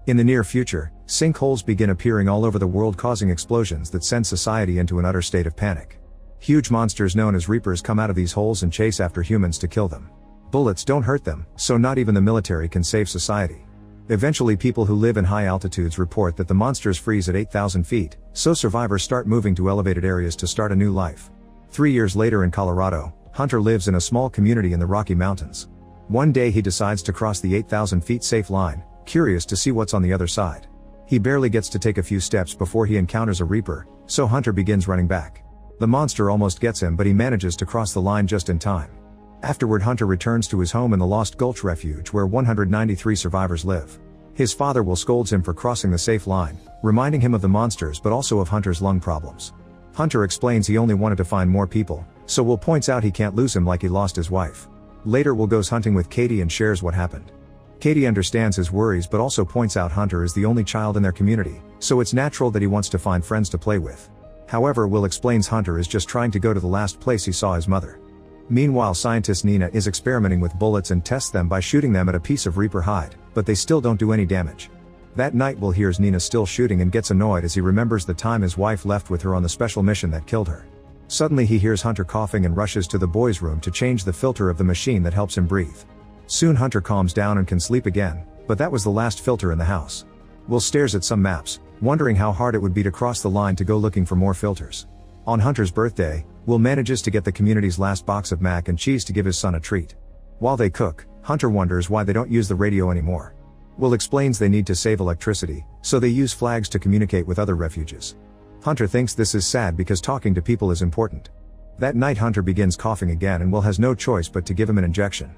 In the near future, sinkholes begin appearing all over the world, causing explosions that send society into an utter state of panic. Huge monsters known as reapers come out of these holes and chase after humans to kill them. Bullets don't hurt them, so not even the military can save society. Eventually, people who live in high altitudes report that the monsters freeze at 8,000 feet, so survivors start moving to elevated areas to start a new life. 3 years later in Colorado, Hunter lives in a small community in the Rocky Mountains. One day he decides to cross the 8,000 feet safe line, curious to see what's on the other side. He barely gets to take a few steps before he encounters a reaper, so Hunter begins running back. The monster almost gets him, but he manages to cross the line just in time. Afterward, Hunter returns to his home in the Lost Gulch Refuge where 193 survivors live. His father will scold him for crossing the safe line, reminding him of the monsters but also of Hunter's lung problems. Hunter explains he only wanted to find more people, so Will points out he can't lose him like he lost his wife. Later, Will goes hunting with Katie and shares what happened. Katie understands his worries but also points out Hunter is the only child in their community, so it's natural that he wants to find friends to play with. However, Will explains Hunter is just trying to go to the last place he saw his mother. Meanwhile, scientist Nina is experimenting with bullets and tests them by shooting them at a piece of reaper hide, but they still don't do any damage. That night, Will hears Nina still shooting and gets annoyed as he remembers the time his wife left with her on the special mission that killed her. Suddenly he hears Hunter coughing and rushes to the boys' room to change the filter of the machine that helps him breathe. Soon Hunter calms down and can sleep again, but that was the last filter in the house. Will stares at some maps, wondering how hard it would be to cross the line to go looking for more filters. On Hunter's birthday, Will manages to get the community's last box of mac and cheese to give his son a treat. While they cook, Hunter wonders why they don't use the radio anymore. Will explains they need to save electricity, so they use flags to communicate with other refuges. Hunter thinks this is sad because talking to people is important. That night, Hunter begins coughing again and Will has no choice but to give him an injection.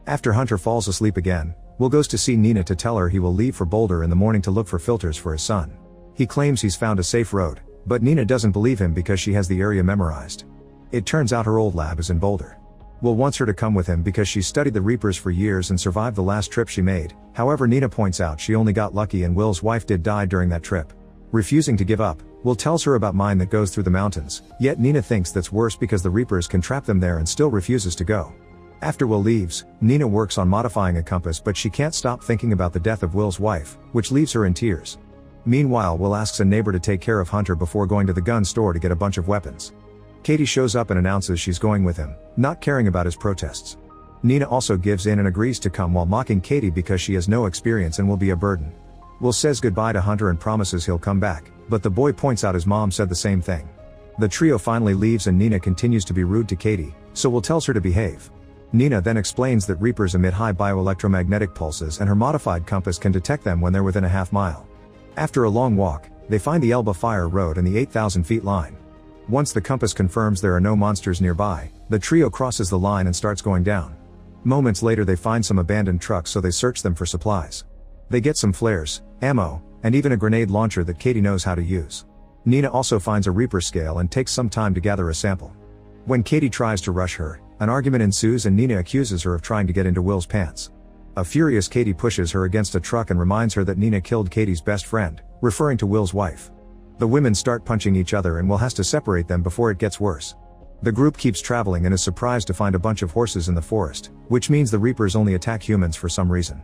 After Hunter falls asleep again, Will goes to see Nina to tell her he will leave for Boulder in the morning to look for filters for his son. He claims he's found a safe road, but Nina doesn't believe him because she has the area memorized. It turns out her old lab is in Boulder. Will wants her to come with him because she studied the Reapers for years and survived the last trip she made. However, Nina points out she only got lucky and Will's wife did die during that trip. Refusing to give up, Will tells her about mine that goes through the mountains, yet Nina thinks that's worse because the Reapers can trap them there and still refuses to go. After Will leaves, Nina works on modifying a compass, but she can't stop thinking about the death of Will's wife, which leaves her in tears. Meanwhile, Will asks a neighbor to take care of Hunter before going to the gun store to get a bunch of weapons. Katie shows up and announces she's going with him, not caring about his protests. Nina also gives in and agrees to come while mocking Katie because she has no experience and will be a burden. Will says goodbye to Hunter and promises he'll come back, but the boy points out his mom said the same thing. The trio finally leaves and Nina continues to be rude to Katie, so Will tells her to behave. Nina then explains that Reapers emit high bioelectromagnetic pulses and her modified compass can detect them when they're within a half mile. After a long walk, they find the Elba Fire Road and the 8,000 feet line. Once the compass confirms there are no monsters nearby, the trio crosses the line and starts going down. Moments later they find some abandoned trucks, so they search them for supplies. They get some flares, ammo, and even a grenade launcher that Katie knows how to use. Nina also finds a Reaper scale and takes some time to gather a sample. When Katie tries to rush her, an argument ensues and Nina accuses her of trying to get into Will's pants. A furious Katie pushes her against a truck and reminds her that Nina killed Katie's best friend, referring to Will's wife. The women start punching each other and Will has to separate them before it gets worse. The group keeps traveling and is surprised to find a bunch of horses in the forest, which means the Reapers only attack humans for some reason.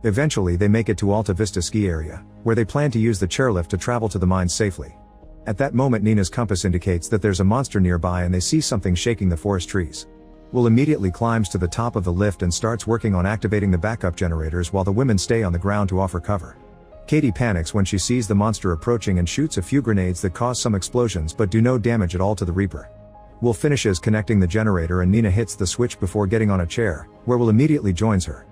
Eventually they make it to Alta Vista ski area, where they plan to use the chairlift to travel to the mines safely. At that moment Nina's compass indicates that there's a monster nearby and they see something shaking the forest trees. Will immediately climbs to the top of the lift and starts working on activating the backup generators while the women stay on the ground to offer cover. Katie panics when she sees the monster approaching and shoots a few grenades that cause some explosions but do no damage at all to the Reaper. Will finishes connecting the generator and Nina hits the switch before getting on a chair, where Will immediately joins her.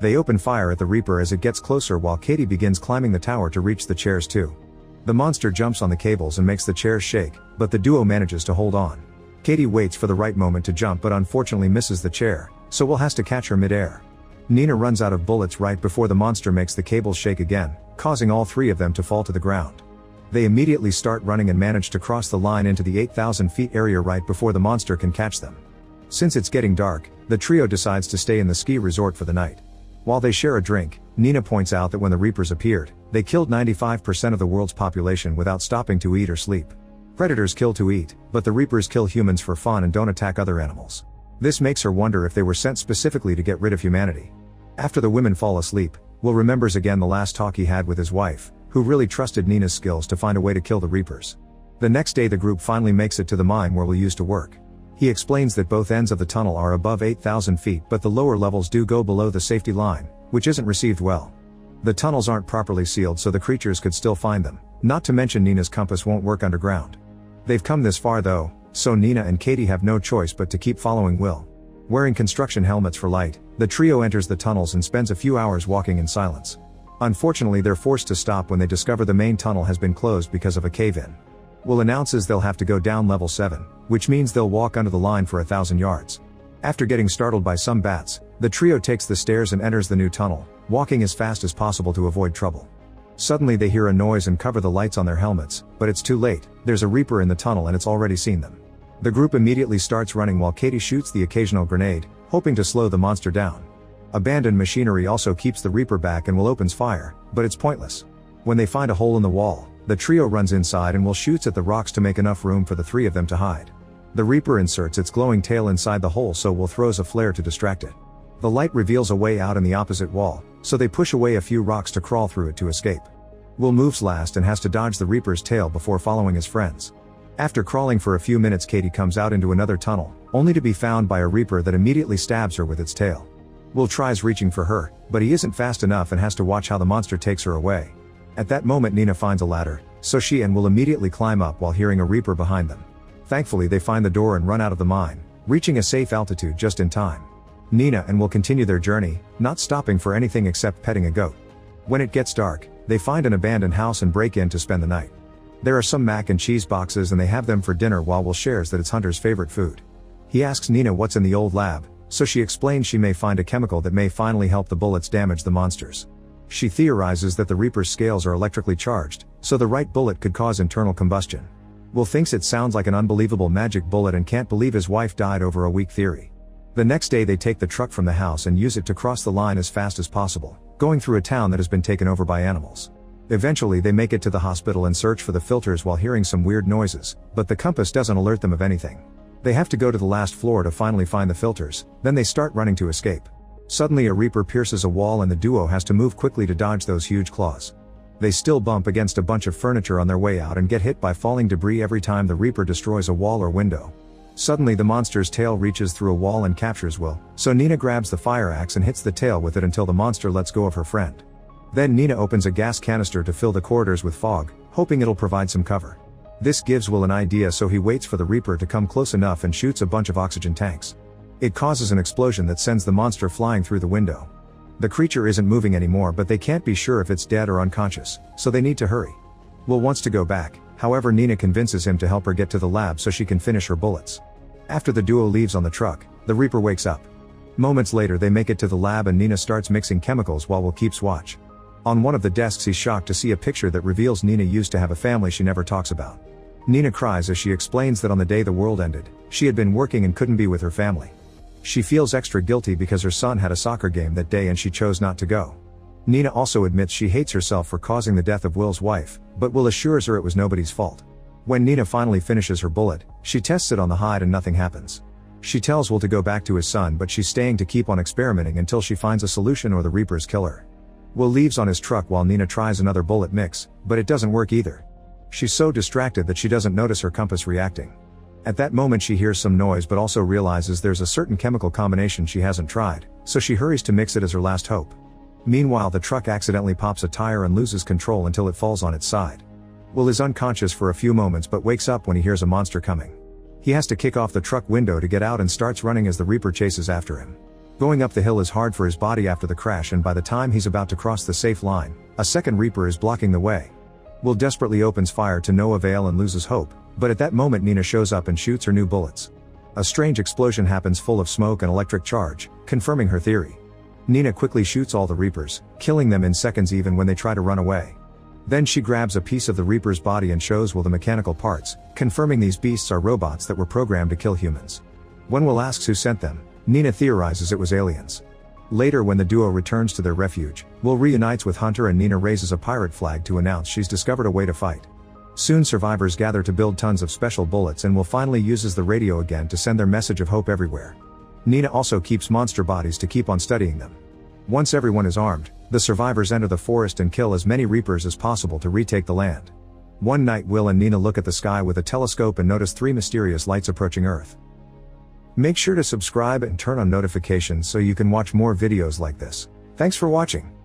They open fire at the Reaper as it gets closer while Katie begins climbing the tower to reach the chairs too. The monster jumps on the cables and makes the chairs shake, but the duo manages to hold on. Katie waits for the right moment to jump but unfortunately misses the chair, so Will has to catch her mid-air. Nina runs out of bullets right before the monster makes the cables shake again, causing all three of them to fall to the ground. They immediately start running and manage to cross the line into the 8,000 feet area right before the monster can catch them. Since it's getting dark, the trio decides to stay in the ski resort for the night. While they share a drink, Nina points out that when the Reapers appeared, they killed 95% of the world's population without stopping to eat or sleep. Predators kill to eat, but the Reapers kill humans for fun and don't attack other animals. This makes her wonder if they were sent specifically to get rid of humanity. After the women fall asleep, Will remembers again the last talk he had with his wife, who really trusted Nina's skills to find a way to kill the Reapers. The next day the group finally makes it to the mine where Will used to work. He explains that both ends of the tunnel are above 8,000 feet but the lower levels do go below the safety line, which isn't received well. The tunnels aren't properly sealed so the creatures could still find them, not to mention Nina's compass won't work underground. They've come this far though, so Nina and Katie have no choice but to keep following Will. Wearing construction helmets for light, the trio enters the tunnels and spends a few hours walking in silence. Unfortunately they're forced to stop when they discover the main tunnel has been closed because of a cave-in. Will announces they'll have to go down level 7, which means they'll walk under the line for 1,000 yards. After getting startled by some bats, the trio takes the stairs and enters the new tunnel, walking as fast as possible to avoid trouble. Suddenly they hear a noise and cover the lights on their helmets, but it's too late, there's a Reaper in the tunnel and it's already seen them. The group immediately starts running while Katie shoots the occasional grenade, hoping to slow the monster down. Abandoned machinery also keeps the Reaper back and Will opens fire, but it's pointless. When they find a hole in the wall, the trio runs inside and Will shoots at the rocks to make enough room for the three of them to hide. The Reaper inserts its glowing tail inside the hole so Will throws a flare to distract it. The light reveals a way out in the opposite wall, so they push away a few rocks to crawl through it to escape. Will moves last and has to dodge the Reaper's tail before following his friends. After crawling for a few minutes Katie comes out into another tunnel, only to be found by a Reaper that immediately stabs her with its tail. Will tries reaching for her, but he isn't fast enough and has to watch how the monster takes her away. At that moment Nina finds a ladder, so she and Will immediately climb up while hearing a Reaper behind them. Thankfully they find the door and run out of the mine, reaching a safe altitude just in time. Nina and Will continue their journey, not stopping for anything except petting a goat. When it gets dark, they find an abandoned house and break in to spend the night. There are some mac and cheese boxes and they have them for dinner while Will shares that it's Hunter's favorite food. He asks Nina what's in the old lab, so she explains she may find a chemical that may finally help the bullets damage the monsters. She theorizes that the Reaper's scales are electrically charged, so the right bullet could cause internal combustion. Will thinks it sounds like an unbelievable magic bullet and can't believe his wife died over a weak theory. The next day they take the truck from the house and use it to cross the line as fast as possible, going through a town that has been taken over by animals. Eventually they make it to the hospital and search for the filters while hearing some weird noises, but the compass doesn't alert them of anything. They have to go to the last floor to finally find the filters, then they start running to escape. Suddenly a Reaper pierces a wall and the duo has to move quickly to dodge those huge claws. They still bump against a bunch of furniture on their way out and get hit by falling debris every time the Reaper destroys a wall or window. Suddenly the monster's tail reaches through a wall and captures Will, so Nina grabs the fire axe and hits the tail with it until the monster lets go of her friend. Then Nina opens a gas canister to fill the corridors with fog, hoping it'll provide some cover. This gives Will an idea so he waits for the Reaper to come close enough and shoots a bunch of oxygen tanks. It causes an explosion that sends the monster flying through the window. The creature isn't moving anymore but they can't be sure if it's dead or unconscious, so they need to hurry. Will wants to go back, however Nina convinces him to help her get to the lab so she can finish her bullets. After the duo leaves on the truck, the Reaper wakes up. Moments later they make it to the lab and Nina starts mixing chemicals while Will keeps watch. On one of the desks he's shocked to see a picture that reveals Nina used to have a family she never talks about. Nina cries as she explains that on the day the world ended, she had been working and couldn't be with her family. She feels extra guilty because her son had a soccer game that day and she chose not to go. Nina also admits she hates herself for causing the death of Will's wife, but Will assures her it was nobody's fault. When Nina finally finishes her bullet, she tests it on the hide and nothing happens. She tells Will to go back to his son but she's staying to keep on experimenting until she finds a solution or the Reapers kill her. Will leaves on his truck while Nina tries another bullet mix, but it doesn't work either. She's so distracted that she doesn't notice her compass reacting. At that moment she hears some noise but also realizes there's a certain chemical combination she hasn't tried, so she hurries to mix it as her last hope. Meanwhile the truck accidentally pops a tire and loses control until it falls on its side. Will is unconscious for a few moments but wakes up when he hears a monster coming. He has to kick off the truck window to get out and starts running as the Reaper chases after him. Going up the hill is hard for his body after the crash and by the time he's about to cross the safe line, a second Reaper is blocking the way. Will desperately opens fire to no avail and loses hope, but at that moment Nina shows up and shoots her new bullets. A strange explosion happens full of smoke and electric charge, confirming her theory. Nina quickly shoots all the Reapers, killing them in seconds even when they try to run away. Then she grabs a piece of the Reaper's body and shows Will the mechanical parts, confirming these beasts are robots that were programmed to kill humans. When Will asks who sent them, Nina theorizes it was aliens. Later when the duo returns to their refuge, Will reunites with Hunter and Nina raises a pirate flag to announce she's discovered a way to fight. Soon survivors gather to build tons of special bullets and Will finally uses the radio again to send their message of hope everywhere. Nina also keeps monster bodies to keep on studying them. Once everyone is armed, The survivors enter the forest and kill as many Reapers as possible to retake the land. One night Will and Nina look at the sky with a telescope and notice 3 mysterious lights approaching Earth. Make sure to subscribe and turn on notifications so you can watch more videos like this. Thanks for watching.